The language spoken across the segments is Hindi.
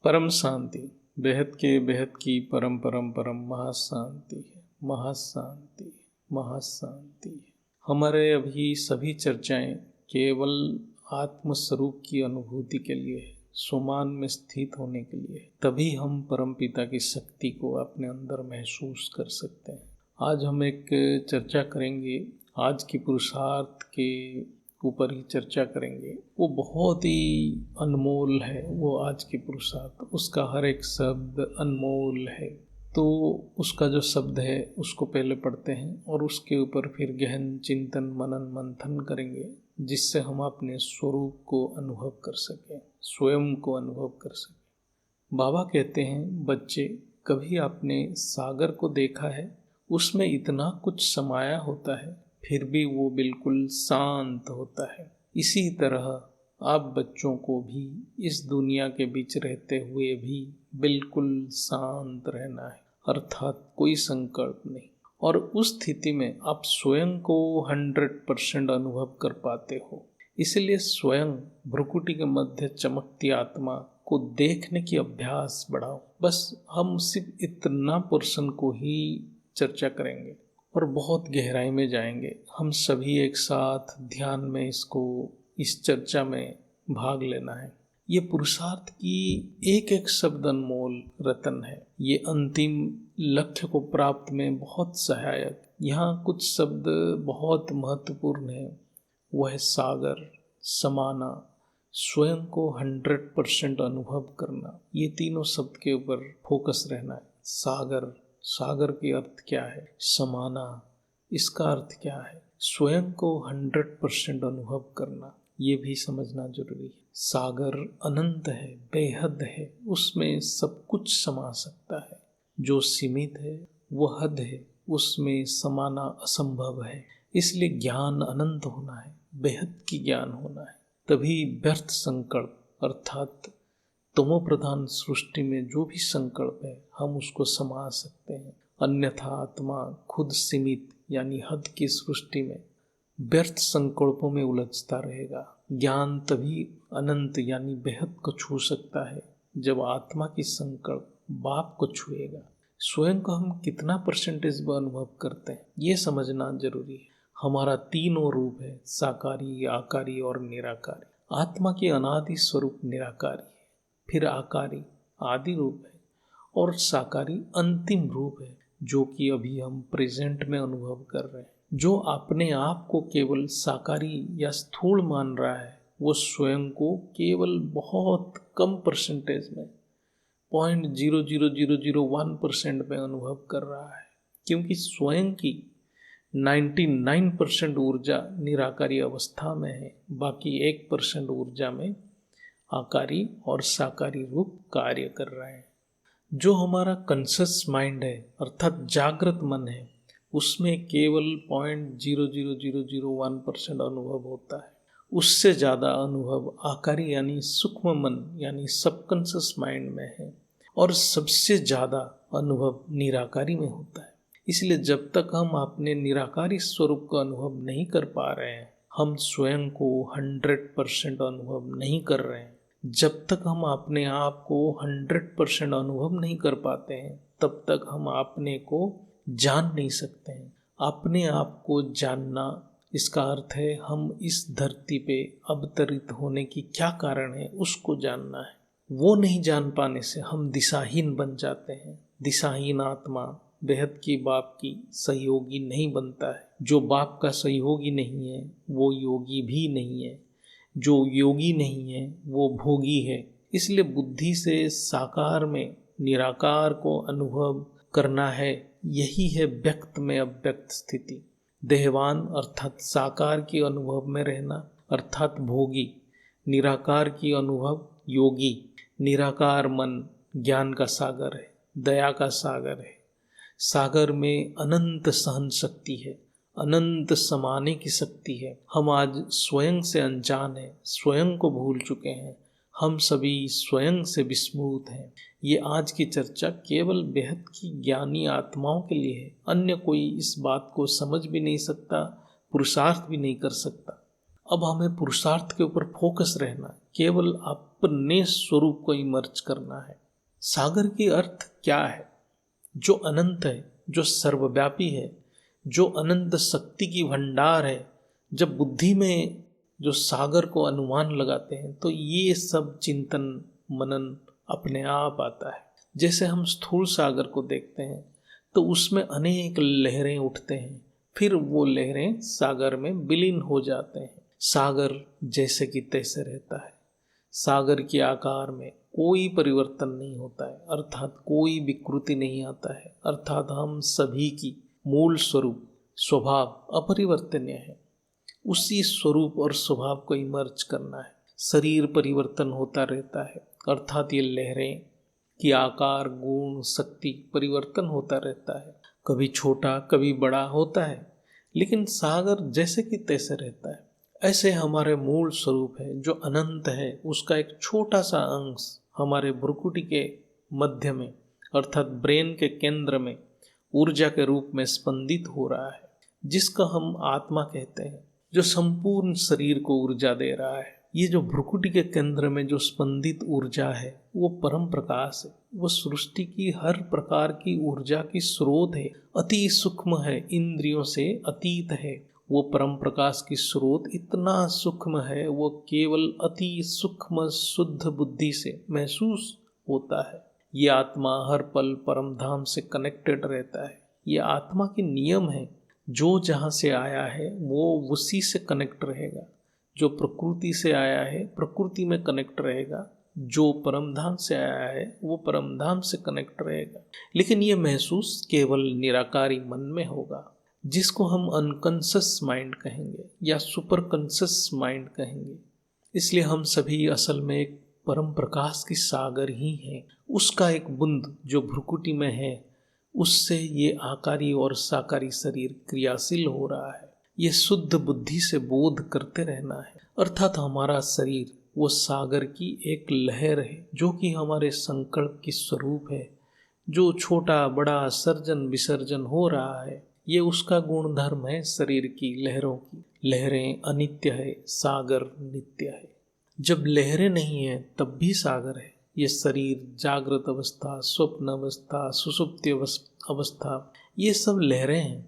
परम शांति, बेहद के बेहद की परम परम परम महाशांति है, महाशांति, महाशांति है। हमारे अभी सभी चर्चाएं केवल आत्मस्वरूप की अनुभूति के लिए है, सुमान में स्थित होने के लिए है। तभी हम परम पिता की शक्ति को अपने अंदर महसूस कर सकते हैं। आज हम एक चर्चा करेंगे, आज की पुरुषार्थ के ऊपर ही चर्चा करेंगे। वो बहुत ही अनमोल है, वो आज की पुरुषार्थ, उसका हर एक शब्द अनमोल है। तो उसका जो शब्द है उसको पहले पढ़ते हैं और उसके ऊपर फिर गहन चिंतन मनन मंथन करेंगे, जिससे हम अपने स्वरूप को अनुभव कर सकें, स्वयं को अनुभव कर सकें। बाबा कहते हैं, बच्चे कभी आपने सागर को देखा है? उसमें इतना कुछ समाया होता है, फिर भी वो बिल्कुल शांत होता है। इसी तरह आप बच्चों को भी इस दुनिया के बीच रहते हुए भी बिल्कुल शांत रहना है, अर्थात कोई संकल्प नहीं। और उस स्थिति में आप स्वयं को 100% अनुभव कर पाते हो। इसलिए स्वयं भ्रुकुटी के मध्य चमकती आत्मा को देखने की अभ्यास बढ़ाओ। बस हम सिर्फ इतना पोर्शन को ही चर्चा करेंगे और बहुत गहराई में जाएंगे। हम सभी एक साथ ध्यान में इस चर्चा में भाग लेना है। ये पुरुषार्थ की एक एक शब्द अनमोल रतन है। ये अंतिम लक्ष्य को प्राप्त में बहुत सहायक। यहाँ कुछ शब्द बहुत महत्वपूर्ण है। वह है सागर, समाना, स्वयं को 100% अनुभव करना। ये तीनों शब्द के ऊपर फोकस रहना है। सागर, सागर के अर्थ क्या है? समाना, इसका अर्थ क्या है? स्वयं को 100% अनुभव करना, ये भी समझना जरूरी है। सागर अनंत है, बेहद है, उसमें सब कुछ समा सकता है। जो सीमित है वो हद है, उसमें समाना असंभव है। इसलिए ज्ञान अनंत होना है, बेहद की ज्ञान होना है। तभी व्यर्थ संकल्प अर्थात तमो प्रधान सृष्टि में जो भी संकल्प है हम उसको समा सकते हैं। अन्यथा आत्मा खुद सीमित यानी हद की सृष्टि में व्यर्थ संकल्पों में उलझता रहेगा। ज्ञान तभी अनंत यानी बेहद को छू सकता है जब आत्मा की संकल्प बाप को छुएगा। स्वयं को हम कितना परसेंटेज अनुभव करते हैं ये समझना जरूरी है। हमारा तीनों रूप है, साकारी, आकारी और निराकारी। आत्मा के अनादि स्वरूप निराकारी है, फिर आकारी आदि रूप है और साकारी अंतिम रूप है, जो कि अभी हम प्रेजेंट में अनुभव कर रहे हैं। जो अपने आप को केवल साकारी या स्थूल मान रहा है वो स्वयं को केवल बहुत कम परसेंटेज में 0.00001% में अनुभव कर रहा है, क्योंकि स्वयं की 99% ऊर्जा निराकारी अवस्था में है, बाकी 1% ऊर्जा में आकारी और साकारी रूप कार्य कर रहे हैं। जो हमारा कॉन्शियस माइंड है अर्थात जागृत मन है, उसमें केवल 0.00001% अनुभव होता है। उससे ज़्यादा अनुभव आकारी यानी सूक्ष्म मन यानी सबकॉन्शियस माइंड में है और सबसे ज़्यादा अनुभव निराकारी में होता है। इसलिए जब तक हम अपने निराकारी स्वरूप का अनुभव नहीं कर पा रहे हैं, हम स्वयं को 100% अनुभव नहीं कर रहे हैं। जब तक हम अपने आप को 100% अनुभव नहीं कर पाते हैं, तब तक हम अपने को जान नहीं सकते हैं। अपने आप को जानना, इसका अर्थ है हम इस धरती पे अवतरित होने की क्या कारण है उसको जानना है। वो नहीं जान पाने से हम दिशाहीन बन जाते हैं। दिशाहीन आत्मा बेहद की बाप की सहयोगी नहीं बनता है। जो बाप का सहयोगी नहीं है वो योगी भी नहीं है, जो योगी नहीं है वो भोगी है। इसलिए बुद्धि से साकार में निराकार को अनुभव करना है। यही है व्यक्त में अव्यक्त स्थिति। देहवान अर्थात साकार की अनुभव में रहना अर्थात भोगी, निराकार की अनुभव योगी। निराकार मन ज्ञान का सागर है, दया का सागर है। सागर में अनंत सहन शक्ति है, अनंत समाने की शक्ति है। हम आज स्वयं से अनजान हैं, स्वयं को भूल चुके हैं। हम सभी स्वयं से विस्मृत हैं। ये आज की चर्चा केवल बेहद की ज्ञानी आत्माओं के लिए है। अन्य कोई इस बात को समझ भी नहीं सकता, पुरुषार्थ भी नहीं कर सकता। अब हमें पुरुषार्थ के ऊपर फोकस रहना है, केवल अपने स्वरूप को इमर्ज करना है। सागर की अर्थ क्या है? जो अनंत है, जो सर्वव्यापी है, जो अनंत शक्ति की भंडार है। जब बुद्धि में जो सागर को अनुमान लगाते हैं तो ये सब चिंतन मनन अपने आप आता है। जैसे हम स्थूल सागर को देखते हैं तो उसमें अनेक लहरें उठते हैं, फिर वो लहरें सागर में विलीन हो जाते हैं। सागर जैसे कि तैसे रहता है। सागर के आकार में कोई परिवर्तन नहीं होता है, अर्थात कोई विकृति नहीं आता है, अर्थात हम सभी की मूल स्वरूप स्वभाव अपरिवर्तनीय है। उसी स्वरूप और स्वभाव को इमर्ज करना है। शरीर परिवर्तन होता रहता है, अर्थात ये लहरें की आकार गुण शक्ति परिवर्तन होता रहता है, कभी छोटा कभी बड़ा होता है, लेकिन सागर जैसे कि तैसे रहता है। ऐसे हमारे मूल स्वरूप है जो अनंत है, उसका एक छोटा सा अंश हमारे भ्रुकुटी के मध्य में अर्थात ब्रेन के केंद्र में ऊर्जा के रूप में स्पंदित हो रहा है, जिसका हम आत्मा कहते हैं, जो संपूर्ण शरीर को ऊर्जा दे रहा है। ये जो भ्रुकुटी के केंद्र में जो स्पंदित ऊर्जा है वो परम प्रकाश है, वो सृष्टि की हर प्रकार की ऊर्जा की स्रोत है, अति सूक्ष्म है, इंद्रियों से अतीत है। वो परम प्रकाश की स्रोत इतना सूक्ष्म है, वो केवल अति सूक्ष्म शुद्ध बुद्धि से महसूस होता है। ये आत्मा हर पल परम धाम से कनेक्टेड रहता है। ये आत्मा की नियम है, जो जहाँ से आया है वो उसी से कनेक्ट रहेगा, जो प्रकृति से आया है प्रकृति में कनेक्ट रहेगा, जो परमधाम से आया है वो परमधाम से कनेक्ट रहेगा। लेकिन ये महसूस केवल निराकारी मन में होगा, जिसको हम अनकॉन्शियस माइंड कहेंगे या सुपर कॉन्शियस माइंड कहेंगे। इसलिए हम सभी असल में एक परम प्रकाश की सागर ही हैं। उसका एक बूंद जो भ्रुकुटी में है, उससे ये आकारी और साकारी शरीर क्रियाशील हो रहा है। ये शुद्ध बुद्धि से बोध करते रहना है, अर्थात हमारा शरीर वो सागर की एक लहर है, जो कि हमारे संकल्प की स्वरूप है। जो छोटा बड़ा सर्जन विसर्जन हो रहा है, ये उसका गुण धर्म है शरीर की लहरों की। लहरें अनित्य है, सागर नित्य है। जब लहरें नहीं है तब भी सागर है। ये शरीर जागृत अवस्था, स्वप्न अवस्था, सुषुप्ति अवस्था, ये सब लहरें हैं,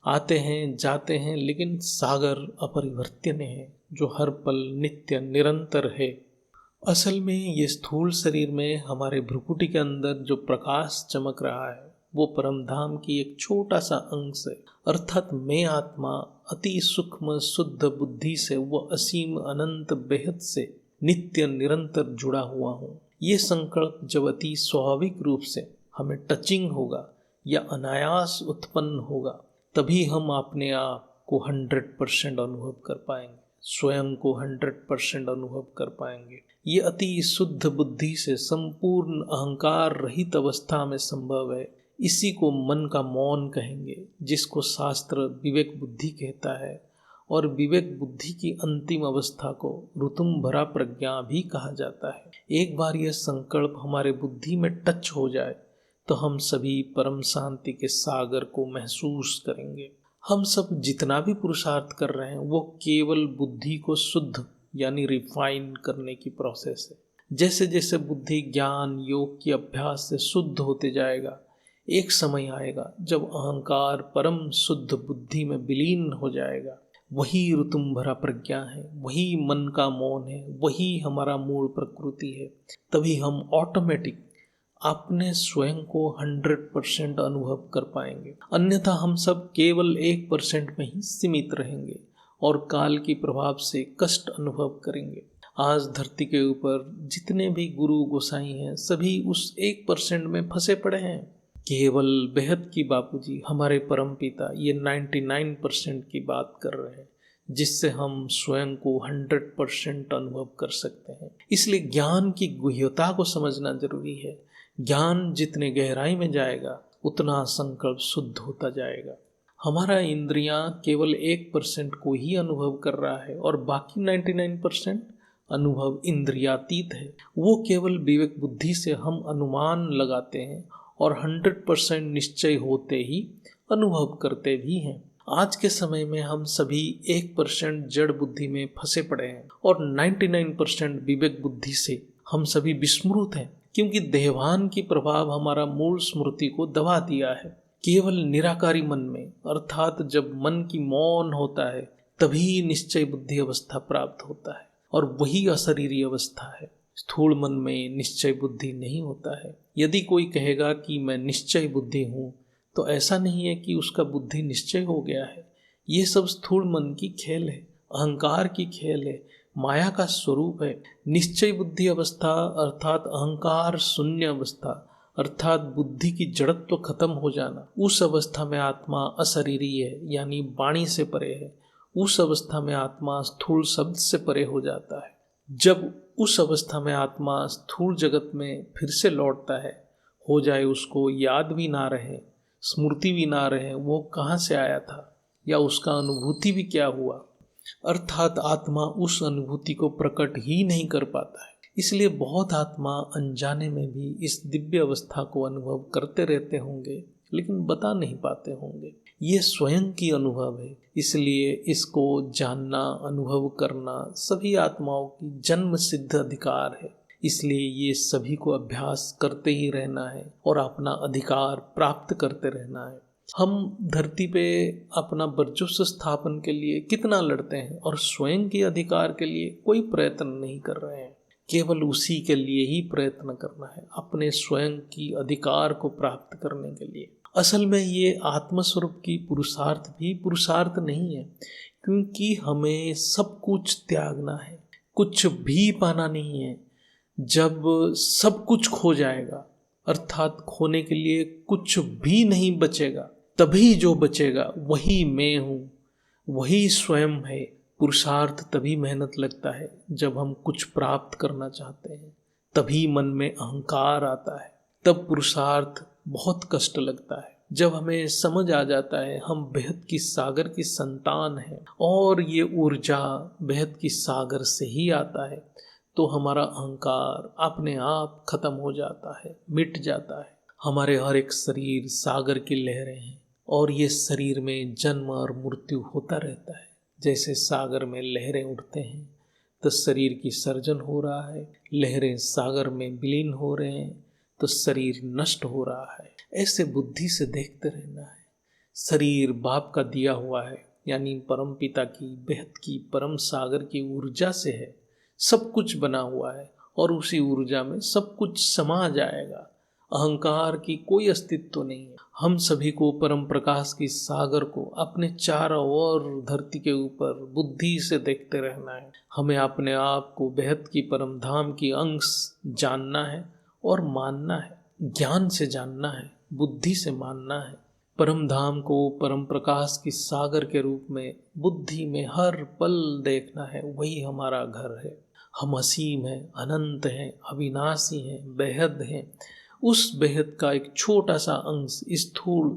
आते हैं जाते हैं, लेकिन सागर अपरिवर्तनीय है, जो हर पल नित्य निरंतर है। असल में ये स्थूल शरीर में हमारे भ्रुकुटी के अंदर जो प्रकाश चमक रहा है वो परमधाम की एक छोटा सा अंश है, अर्थात मैं आत्मा अति सूक्ष्म शुद्ध बुद्धि से वो असीम अनंत बेहद से नित्य निरंतर जुड़ा हुआ हूँ। ये संकल्प जब अति स्वाभाविक रूप से हमें टचिंग होगा या अनायास उत्पन्न होगा, तभी हम अपने आप को 100% अनुभव कर पाएंगे, स्वयं को 100% अनुभव कर पाएंगे। ये अति शुद्ध बुद्धि से संपूर्ण अहंकार रहित अवस्था में संभव है। इसी को मन का मौन कहेंगे, जिसको शास्त्र विवेक बुद्धि कहता है, और विवेक बुद्धि की अंतिम अवस्था को ऋतुम भरा प्रज्ञा भी कहा जाता है। एक बार यह संकल्प हमारे बुद्धि में टच हो जाए तो हम सभी परम शांति के सागर को महसूस करेंगे। हम सब जितना भी पुरुषार्थ कर रहे हैं वो केवल बुद्धि को शुद्ध यानी रिफाइन करने की प्रोसेस है। जैसे जैसे बुद्धि ज्ञान योग के अभ्यास से शुद्ध होते जाएगा, एक समय आएगा जब अहंकार परम शुद्ध बुद्धि में विलीन हो जाएगा। वही ऋतुम भरा प्रज्ञा है, वही मन का मौन है, वही हमारा मूल प्रकृति है। तभी हम ऑटोमेटिक अपने स्वयं को 100% अनुभव कर पाएंगे। अन्यथा हम सब केवल 1% में ही सीमित रहेंगे और काल की प्रभाव से कष्ट अनुभव करेंगे। आज धरती के ऊपर जितने भी गुरु गोसाई हैं, सभी उस 1% में फंसे पड़े हैं। केवल बेहद की बापूजी हमारे परम पिता ये 99% की बात कर रहे हैं, जिससे हम स्वयं को 100% अनुभव कर सकते हैं। इसलिए ज्ञान की गुह्यता को समझना जरूरी है। ज्ञान जितने गहराई में जाएगा उतना संकल्प शुद्ध होता जाएगा। हमारा इंद्रियां केवल 1% को ही अनुभव कर रहा है और बाकी 99% अनुभव इंद्रियातीत है। वो केवल विवेक बुद्धि से हम अनुमान लगाते हैं और 100% निश्चय होते ही अनुभव करते भी हैं। आज के समय में हम सभी 1% जड़ बुद्धि में फंसे पड़े हैं और 99% विवेक बुद्धि से हम सभी विस्मृत हैं, क्योंकि देवान की प्रभाव हमारा मूल स्मृति को दबा दिया है। केवल निराकारी मन में, अर्थात जब मन की मौन होता है, तभी निश्चय बुद्धि अवस्था प्राप्त होता है, और वही अशरीरी अवस्था है। स्थूल मन में निश्चय बुद्धि नहीं होता है। यदि कोई कहेगा कि मैं निश्चय बुद्धि हूँ, तो ऐसा नहीं है कि उसका बुद्धि निश्चय हो गया है। ये सब स्थूल मन की खेल है, अहंकार की खेल है, माया का स्वरूप है। निश्चय बुद्धि अवस्था अर्थात अहंकार शून्य अवस्था, अर्थात बुद्धि की जड़त्व खत्म हो जाना, उस अवस्था में आत्मा अशरीरी है, यानी वाणी से परे है। उस अवस्था में आत्मा स्थूल शब्द से परे हो जाता है। जब उस अवस्था में आत्मा स्थूल जगत में फिर से लौटता है, हो जाए उसको याद भी ना रहे, स्मृति भी ना रहे वो कहाँ से आया था या उसका अनुभूति भी क्या हुआ, अर्थात आत्मा उस अनुभूति को प्रकट ही नहीं कर पाता है। इसलिए बहुत आत्मा अनजाने में भी इस दिव्य अवस्था को अनुभव करते रहते होंगे, लेकिन बता नहीं पाते होंगे। ये स्वयं की अनुभव है, इसलिए इसको जानना, अनुभव करना सभी आत्माओं की जन्म सिद्ध अधिकार है। इसलिए ये सभी को अभ्यास करते ही रहना है और अपना अधिकार प्राप्त करते रहना है। हम धरती पे अपना वर्चस्व स्थापन के लिए कितना लड़ते हैं और स्वयं के अधिकार के लिए कोई प्रयत्न नहीं कर रहे हैं। केवल उसी के लिए ही प्रयत्न करना है, अपने स्वयं की अधिकार को प्राप्त करने के लिए। असल में ये आत्मस्वरूप की पुरुषार्थ भी पुरुषार्थ नहीं है, क्योंकि हमें सब कुछ त्यागना है, कुछ भी पाना नहीं है। जब सब कुछ खो जाएगा, अर्थात खोने के लिए कुछ भी नहीं बचेगा, तभी जो बचेगा वही मैं हूँ, वही स्वयं है। पुरुषार्थ तभी मेहनत लगता है जब हम कुछ प्राप्त करना चाहते हैं, तभी मन में अहंकार आता है, तब पुरुषार्थ बहुत कष्ट लगता है। जब हमें समझ आ जाता है हम बेहद की सागर की संतान हैं और ये ऊर्जा बेहद की सागर से ही आता है, तो हमारा अहंकार अपने आप खत्म हो जाता है, मिट जाता है। हमारे हर एक शरीर सागर की लहरें हैं और ये शरीर में जन्म और मृत्यु होता रहता है। जैसे सागर में लहरें उठते हैं तो शरीर की सर्जन हो रहा है, लहरें सागर में विलीन हो रहे हैं तो शरीर नष्ट हो रहा है। ऐसे बुद्धि से देखते रहना है। शरीर बाप का दिया हुआ है, यानी परम पिता की बेहद की परम सागर की ऊर्जा से है, सब कुछ बना हुआ है और उसी ऊर्जा में सब कुछ समा जाएगा। अहंकार की कोई अस्तित्व नहीं है। हम सभी को परम प्रकाश की सागर को अपने चारों ओर धरती के ऊपर बुद्धि से देखते रहना है। हमें अपने आप को बेहद की परम धाम की अंश जानना है और मानना है। ज्ञान से जानना है, बुद्धि से मानना है। परम धाम को परम प्रकाश की सागर के रूप में बुद्धि में हर पल देखना है, वही हमारा घर है। हम असीम हैं, अनंत हैं, अविनाशी हैं, बेहद हैं। उस बेहद का एक छोटा सा अंश स्थूल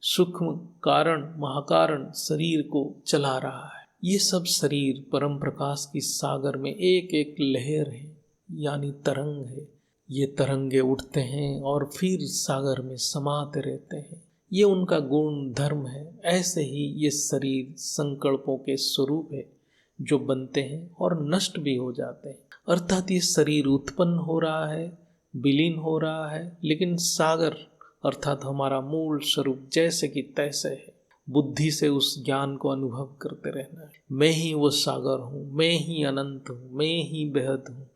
सूक्ष्म कारण महाकारण शरीर को चला रहा है। ये सब शरीर परम प्रकाश की सागर में एक एक लहर है, यानी तरंग है। ये तरंगे उठते हैं और फिर सागर में समाते रहते हैं। ये उनका गुण धर्म है। ऐसे ही ये शरीर संकल्पों के स्वरूप है, जो बनते हैं और नष्ट भी हो जाते हैं। अर्थात ये शरीर उत्पन्न हो रहा है, विलीन हो रहा है, लेकिन सागर अर्थात हमारा मूल स्वरूप जैसे कि तैसे है। बुद्धि से उस ज्ञान को अनुभव करते रहना है। मैं ही वो सागर हूँ, मैं ही अनंत हूँ, मैं ही बेहद हूँ।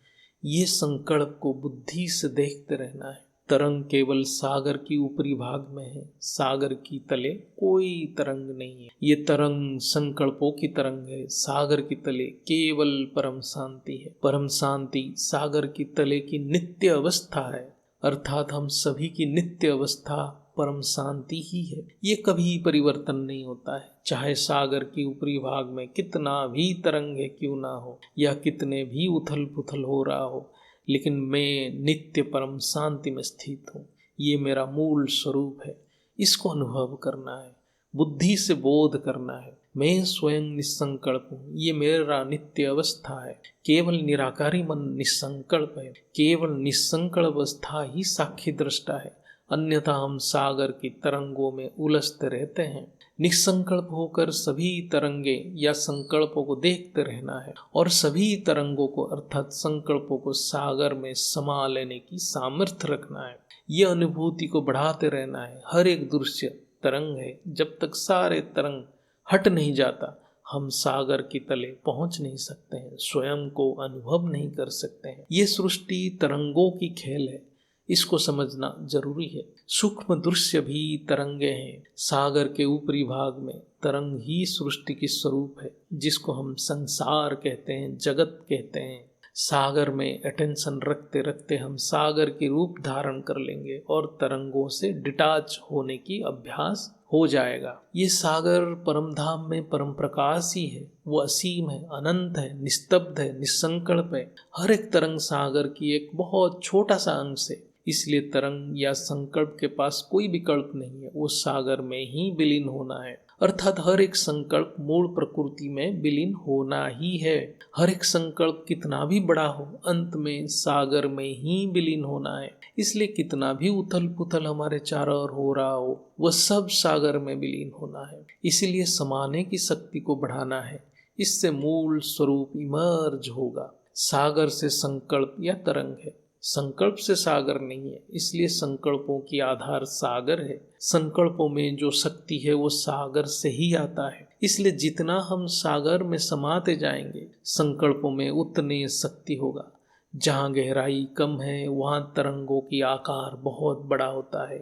ये संकल्प को बुद्धि से देखते रहना है। तरंग केवल सागर की ऊपरी भाग में है, सागर की तले कोई तरंग नहीं है। ये तरंग संकल्पों की तरंग है। सागर की तले केवल परम शांति है। परम शांति सागर की तले की नित्य अवस्था है, अर्थात हम सभी की नित्य अवस्था परम शांति ही है। ये कभी परिवर्तन नहीं होता है, चाहे सागर की ऊपरी भाग में कितना भी तरंगे क्यों ना हो या कितने भी उथल पुथल हो रहा हो, लेकिन मैं नित्य परम शांति में स्थित हूँ। ये मेरा मूल स्वरूप है। इसको अनुभव करना है, बुद्धि से बोध करना है। मैं स्वयं निसंकल्प हूँ, ये मेरा नित्य अवस्था है। केवल निराकारी मन निसंकल्प है। केवल निसंकल्प अवस्था ही साक्षी दृष्टा है, अन्यथा हम सागर की तरंगों में उलझते रहते हैं। निसंकल्प होकर सभी तरंगे या संकल्पों को देखते रहना है और सभी तरंगों को अर्थात संकल्पों को सागर में समा लेने की सामर्थ्य रखना है। ये अनुभूति को बढ़ाते रहना है। हर एक दृश्य तरंग है। जब तक सारे तरंग हट नहीं जाता हम सागर की तले पहुंच नहीं सकते हैं, स्वयं को अनुभव नहीं कर सकते हैं। ये सृष्टि तरंगों की खेल है, इसको समझना जरूरी है। सूक्ष्म दृश्य भी तरंगे हैं। सागर के ऊपरी भाग में तरंग ही सृष्टि की स्वरूप है, जिसको हम संसार कहते हैं, जगत कहते हैं। सागर में अटेंशन रखते रखते हम सागर की रूप धारण कर लेंगे और तरंगों से डिटैच होने की अभ्यास हो जाएगा। ये सागर परम धाम में परम प्रकाश ही है। वो असीम है, अनंत है, निस्तब्ध है, निसंकल्प है। हर एक तरंग सागर की एक बहुत छोटा सा अंश है। इसलिए तरंग या संकल्प के पास कोई विकल्प नहीं है, वो सागर में ही विलीन होना है। अर्थात हर एक संकल्प मूल प्रकृति में विलीन होना ही है। हर एक संकल्प कितना भी बड़ा हो अंत में सागर में ही विलीन होना है। इसलिए कितना भी उथल पुथल हमारे चारों ओर हो रहा हो वह सब सागर में विलीन होना है। इसलिए समाने की शक्ति को बढ़ाना है, इससे मूल स्वरूप इमर्ज होगा। सागर से संकल्प या तरंग है, संकल्प से सागर नहीं है। इसलिए संकल्पों की आधार सागर है। संकल्पों में जो शक्ति है वो सागर से ही आता है। इसलिए जितना हम सागर में समाते जाएंगे संकल्पों में उतनी शक्ति होगा। जहाँ गहराई कम है वहाँ तरंगों की आकार बहुत बड़ा होता है,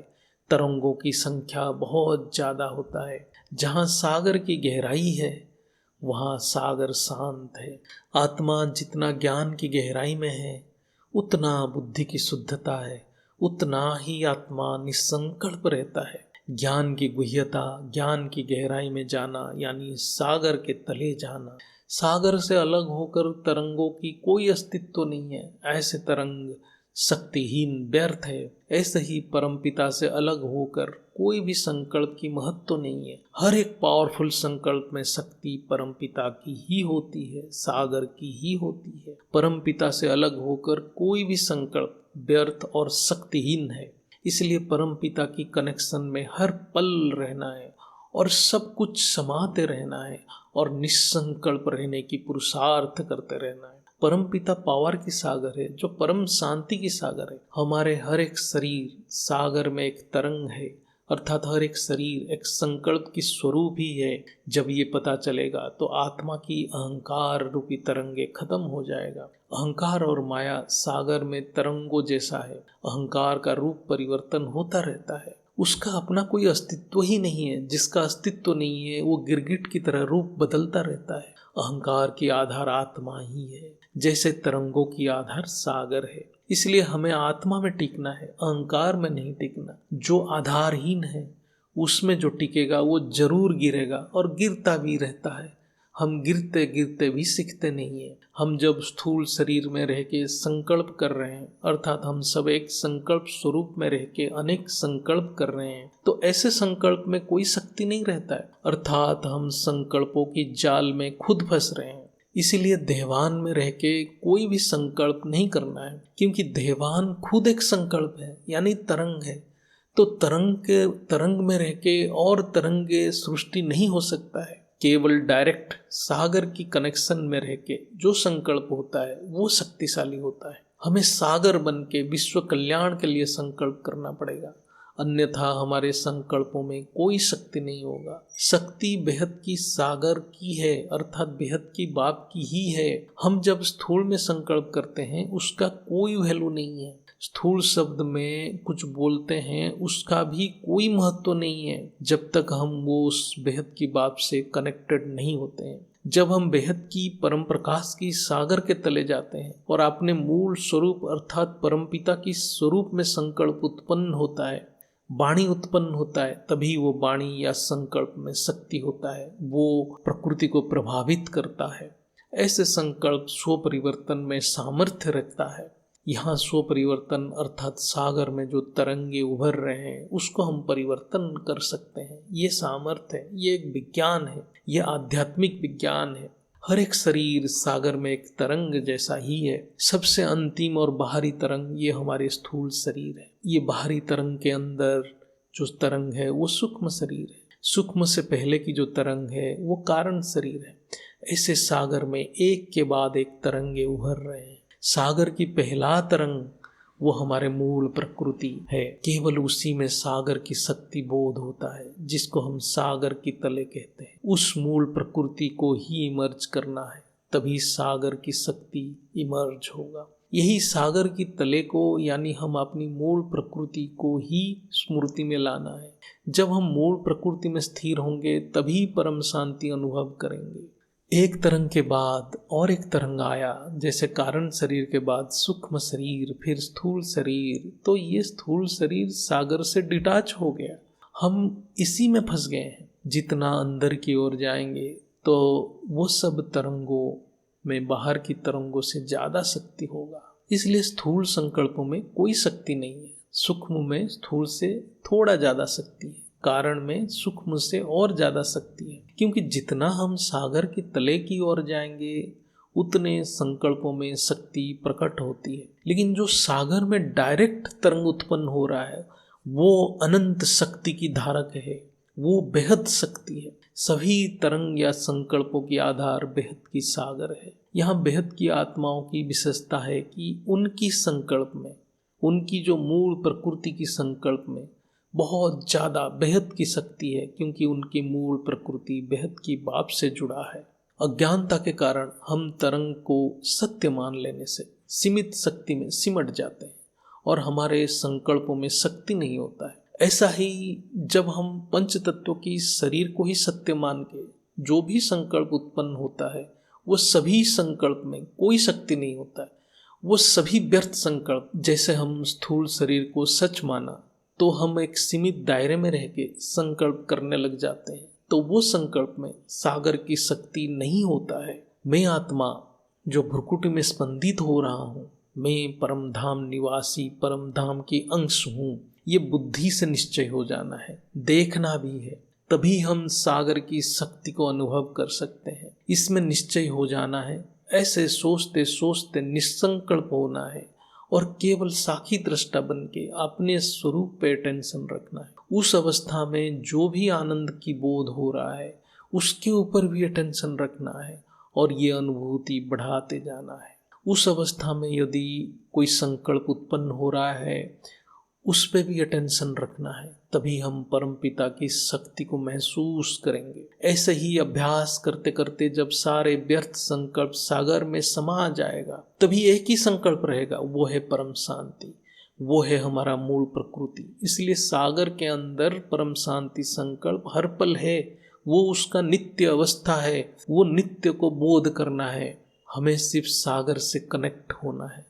तरंगों की संख्या बहुत ज़्यादा होता है। जहाँ सागर की गहराई है वहाँ सागर शांत है। आत्मा जितना ज्ञान की गहराई में है उतना बुद्धि की शुद्धता है, उतना ही आत्मा निसंकल्प रहता है। ज्ञान की गुह्यता, ज्ञान की गहराई में जाना यानी सागर के तले जाना। सागर से अलग होकर तरंगों की कोई अस्तित्व नहीं है। ऐसे तरंग शक्तिहीन व्यर्थ है। ऐसे ही परमपिता से अलग होकर कोई भी संकल्प की महत्व नहीं है। हर एक पावरफुल संकल्प में शक्ति परमपिता की ही होती है, सागर की ही होती है। परमपिता से अलग होकर कोई भी संकल्प व्यर्थ और शक्तिहीन है। इसलिए परमपिता की कनेक्शन में हर पल रहना है और सब कुछ समाते रहना है और निसंकल्प रहने की पुरुषार्थ करते रहना है। परमपिता पावर की सागर है, जो परम शांति की सागर है। हमारे हर एक शरीर सागर में एक तरंग है, अर्थात हर एक शरीर एक संकल्प की स्वरूप ही है। जब ये पता चलेगा तो आत्मा की अहंकार रूपी तरंगे खत्म हो जाएगा। अहंकार और माया सागर में तरंगों जैसा है। अहंकार का रूप परिवर्तन होता रहता है, उसका अपना कोई अस्तित्व ही नहीं है। जिसका अस्तित्व नहीं है वो गिरगिट की तरह रूप बदलता रहता है। अहंकार की आधार आत्मा ही है, जैसे तरंगों की आधार सागर है। इसलिए हमें आत्मा में टिकना है, अहंकार में नहीं टिकना। जो आधारहीन है उसमें जो टिकेगा वो जरूर गिरेगा और गिरता भी रहता है। हम गिरते गिरते भी सीखते नहीं है। हम जब स्थूल शरीर में रह के संकल्प कर रहे हैं, अर्थात हम सब एक संकल्प स्वरूप में रह के अनेक संकल्प कर रहे हैं, तो ऐसे संकल्प में कोई शक्ति नहीं रहता है। अर्थात हम संकल्पों की जाल में खुद फंस रहे हैं। इसीलिए देहवान में रह के कोई भी संकल्प नहीं करना है, क्योंकि देहवान खुद एक संकल्प है यानी तरंग है। तो तरंग में रह के और तरंगे सृष्टि नहीं हो सकता है। केवल डायरेक्ट सागर की कनेक्शन में रह के जो संकल्प होता है वो शक्तिशाली होता है। हमें सागर बन के विश्व कल्याण के लिए संकल्प करना पड़ेगा, अन्यथा हमारे संकल्पों में कोई शक्ति नहीं होगा। शक्ति बेहद की सागर की है, अर्थात बेहद की बाप की ही है। हम जब स्थूल में संकल्प करते हैं उसका कोई वैल्यू नहीं है। स्थूल शब्द में कुछ बोलते हैं उसका भी कोई महत्व नहीं है जब तक हम वो उस बेहद की बाप से कनेक्टेड नहीं होते हैं। जब हम बेहद की परम प्रकाश की सागर के तले जाते हैं और अपने मूल स्वरूप अर्थात परमपिता की स्वरूप में संकल्प उत्पन्न होता है, वाणी उत्पन्न होता है, तभी वो वाणी या संकल्प में शक्ति होता है, वो प्रकृति को प्रभावित करता है। ऐसे संकल्प स्व परिवर्तन में सामर्थ्य रखता है। यहाँ स्व परिवर्तन अर्थात सागर में जो तरंगे उभर रहे हैं उसको हम परिवर्तन कर सकते हैं। ये सामर्थ्य है, ये एक विज्ञान है, ये आध्यात्मिक विज्ञान है। हर एक शरीर सागर में एक तरंग जैसा ही है। सबसे अंतिम और बाहरी तरंग ये हमारे स्थूल शरीर है। ये बाहरी तरंग के अंदर जो तरंग है वो सूक्ष्म शरीर है। सूक्ष्म से पहले की जो तरंग है वो कारण शरीर है। ऐसे सागर में एक के बाद एक तरंगे उभर रहे हैं। सागर की पहला तरंग वो हमारे मूल प्रकृति है। केवल उसी में सागर की शक्ति बोध होता है, जिसको हम सागर की तले कहते हैं। उस मूल प्रकृति को ही इमर्ज करना है, तभी सागर की शक्ति इमर्ज होगा। यही सागर की तले को यानी हम अपनी मूल प्रकृति को ही स्मृति में लाना है। जब हम मूल प्रकृति में स्थिर होंगे तभी परम शांति अनुभव करेंगे। एक तरंग के बाद और एक तरंग आया, जैसे कारण शरीर के बाद सूक्ष्म शरीर, फिर स्थूल शरीर। तो ये स्थूल शरीर सागर से डिटैच हो गया, हम इसी में फंस गए हैं। जितना अंदर की ओर जाएंगे तो वो सब तरंगों में बाहर की तरंगों से ज्यादा शक्ति होगा। इसलिए स्थूल संकल्पों में कोई शक्ति नहीं है, सूक्ष्म में स्थूल से थोड़ा ज्यादा शक्ति है, कारण में सूक्ष्म से और ज्यादा शक्ति है। क्योंकि जितना हम सागर की तले की ओर जाएंगे उतने संकल्पों में शक्ति प्रकट होती है। लेकिन जो सागर में डायरेक्ट तरंग उत्पन्न हो रहा है वो अनंत शक्ति की धारक है, वो बेहद शक्ति है। सभी तरंग या संकल्पों की आधार बेहद की सागर है। यहाँ बेहद की आत्माओं की विशेषता है कि उनकी संकल्प में, उनकी जो मूल प्रकृति की संकल्प में बहुत ज़्यादा बेहद की शक्ति है, क्योंकि उनकी मूल प्रकृति बेहद की बाप से जुड़ा है। अज्ञानता के कारण हम तरंग को सत्य मान लेने से सीमित शक्ति में सिमट जाते हैं और हमारे संकल्पों में शक्ति नहीं होता है। ऐसा ही जब हम पंच तत्वों की शरीर को ही सत्य मान के जो भी संकल्प उत्पन्न होता है वो सभी संकल्प में कोई शक्ति नहीं होता है, वो सभी व्यर्थ संकल्प। जैसे हम स्थूल शरीर को सच माना तो हम एक सीमित दायरे में रह के संकल्प करने लग जाते हैं, तो वो संकल्प में सागर की शक्ति नहीं होता है। मैं आत्मा जो भ्रुकुटी में स्पंदित हो रहा हूँ, मैं परम धाम निवासी परम धाम की अंश हूँ, ये बुद्धि से निश्चय हो जाना है, देखना भी है, तभी हम सागर की शक्ति को अनुभव कर सकते हैं। इसमें निश्चय हो जाना है, ऐसे सोचते सोचते निसंकल्प होना है और केवल साक्षी दृष्टा बन के अपने स्वरूप पे टेंशन रखना है। उस अवस्था में जो भी आनंद की बोध हो रहा है उसके ऊपर भी अटेंशन रखना है और ये अनुभूति बढ़ाते जाना है। उस अवस्था में यदि कोई संकल्प उत्पन्न हो रहा है उस पे भी अटेंशन रखना है, तभी हम परमपिता की शक्ति को महसूस करेंगे। ऐसे ही अभ्यास करते करते जब सारे व्यर्थ संकल्प सागर में समा जाएगा तभी एक ही संकल्प रहेगा, वो है परम शांति, वो है हमारा मूल प्रकृति। इसलिए सागर के अंदर परम शांति संकल्प हर पल है, वो उसका नित्य अवस्था है, वो नित्य को बोध करना है। हमें सिर्फ सागर से कनेक्ट होना है।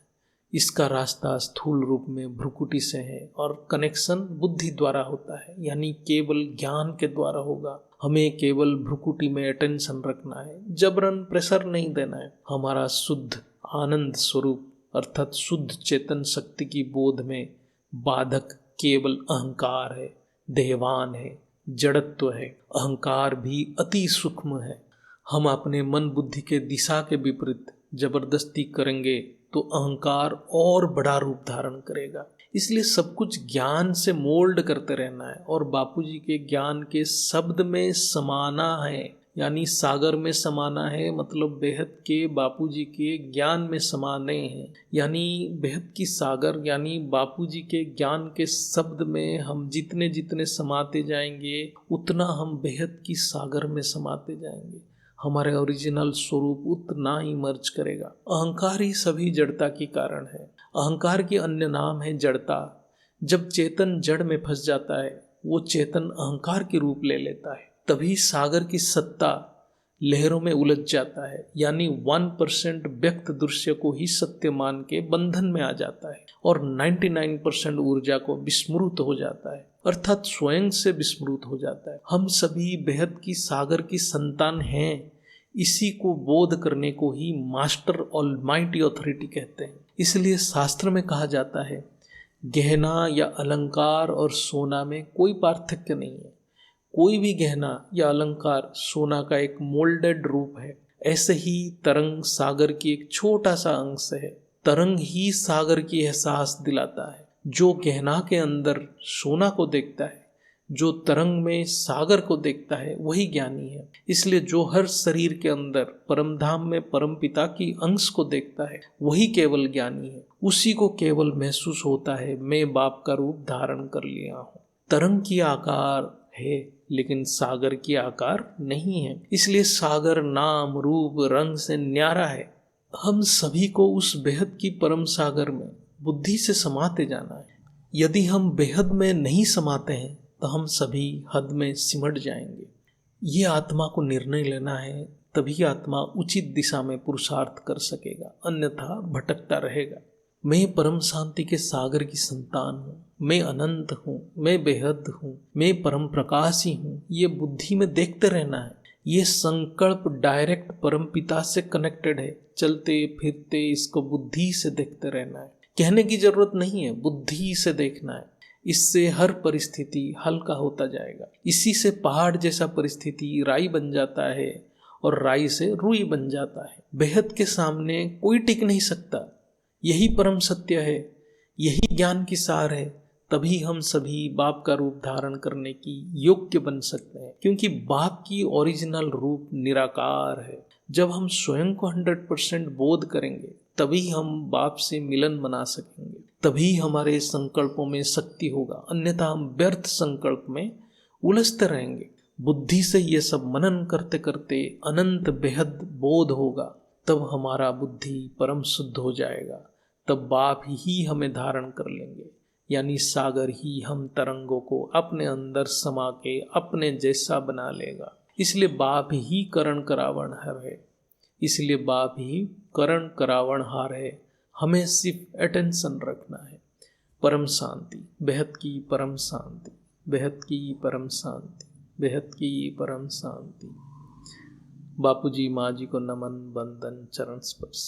इसका रास्ता स्थूल रूप में भ्रुकुटी से है और कनेक्शन बुद्धि द्वारा होता है, यानी केवल ज्ञान के द्वारा होगा। हमें केवल भ्रुकुटी में अटेंशन रखना है, जबरन प्रेशर नहीं देना है। हमारा शुद्ध आनंद स्वरूप अर्थात शुद्ध चेतन शक्ति की बोध में बाधक केवल अहंकार है, देहवान है, जड़त्व है। अहंकार भी अति सूक्ष्म है। हम अपने मन बुद्धि के दिशा के विपरीत जबरदस्ती करेंगे तो अहंकार और बड़ा रूप धारण करेगा। इसलिए सब कुछ ज्ञान से मोल्ड करते रहना है और बापूजी के ज्ञान के शब्द में समाना है, यानी सागर में समाना है, मतलब बेहद के बापूजी के ज्ञान में समाने हैं, यानी बेहद की सागर यानी बापूजी के ज्ञान के शब्द में हम जितने जितने समाते जाएंगे उतना हम बेहद की सागर में समाते जाएंगे। हमारे ओरिजिनल स्वरूप उतना ही मर्ज करेगा। अहंकार ही सभी जड़ता की कारण है। अहंकार के अन्य नाम है जड़ता। जब चेतन जड़ में फंस जाता है वो चेतन अहंकार के रूप ले लेता है, तभी सागर की सत्ता लहरों में उलझ जाता है, यानी 1% व्यक्त दृश्य को ही सत्य मान के बंधन में आ जाता है और 99% ऊर्जा को विस्मृत हो जाता है, अर्थात स्वयं से विस्मृत हो जाता है। हम सभी बेहद की सागर की संतान हैं। इसी को बोध करने को ही मास्टर ऑलमाइटी ऑथोरिटी कहते हैं। इसलिए शास्त्र में कहा जाता है गहना या अलंकार और सोना में कोई पार्थक्य नहीं है। कोई भी गहना या अलंकार सोना का एक मोल्डेड रूप है। ऐसे ही तरंग सागर की एक छोटा सा अंश है। तरंग ही सागर की एहसास दिलाता है। जो गहना के अंदर सोना को देखता है जो तरंग में सागर को देखता है वही ज्ञानी है। इसलिए जो हर शरीर के अंदर परम धाम में परम पिता की अंश को देखता है वही केवल ज्ञानी है। उसी को केवल महसूस होता है मैं बाप का रूप धारण कर लिया हूँ। तरंग की आकार है लेकिन सागर की आकार नहीं है, इसलिए सागर नाम रूप रंग से न्यारा है। हम सभी को उस बेहद की परम सागर में बुद्धि से समाते जाना है। यदि हम बेहद में नहीं समाते हैं तो हम सभी हद में सिमट जाएंगे। ये आत्मा को निर्णय लेना है, तभी आत्मा उचित दिशा में पुरुषार्थ कर सकेगा, अन्यथा भटकता रहेगा। मैं परम शांति के सागर की संतान हूँ, मैं अनंत हूँ, मैं बेहद हूँ, मैं परम प्रकाशी हूँ, ये बुद्धि में देखते रहना है। ये संकल्प डायरेक्ट परम पिता से कनेक्टेड है। चलते फिरते इसको बुद्धि से देखते रहना है। कहने की जरूरत नहीं है, बुद्धि से देखना है। इससे हर परिस्थिति हल्का होता जाएगा। इसी से पहाड़ जैसा परिस्थिति राई बन जाता है और राई से रुई बन जाता है। बेहद के सामने कोई टिक नहीं सकता। यही परम सत्य है, यही ज्ञान की सार है। तभी हम सभी बाप का रूप धारण करने की योग्य बन सकते हैं, क्योंकि बाप की ओरिजिनल रूप निराकार है। जब हम स्वयं को 100% बोध करेंगे तभी हम बाप से मिलन बना सकेंगे, तभी हमारे संकल्पों में शक्ति होगा, अन्यथा हम व्यर्थ संकल्प में उलझते रहेंगे। बुद्धि से ये सब मनन करते करते अनंत बेहद बोध होगा, तब हमारा बुद्धि परम शुद्ध हो जाएगा। तब बाप ही हमें धारण कर लेंगे, यानी सागर ही हम तरंगों को अपने अंदर समा के अपने जैसा बना लेगा। इसलिए बाप ही करण करावणहार है, इसलिए बाप ही करण करावणहार है। हमें सिर्फ अटेंशन रखना है। परम शांति, बेहद की परम शांति, बेहद की परम शांति, बेहद की परम शांति। बापूजी माँ जी को नमन, वंदन, चरण स्पर्श।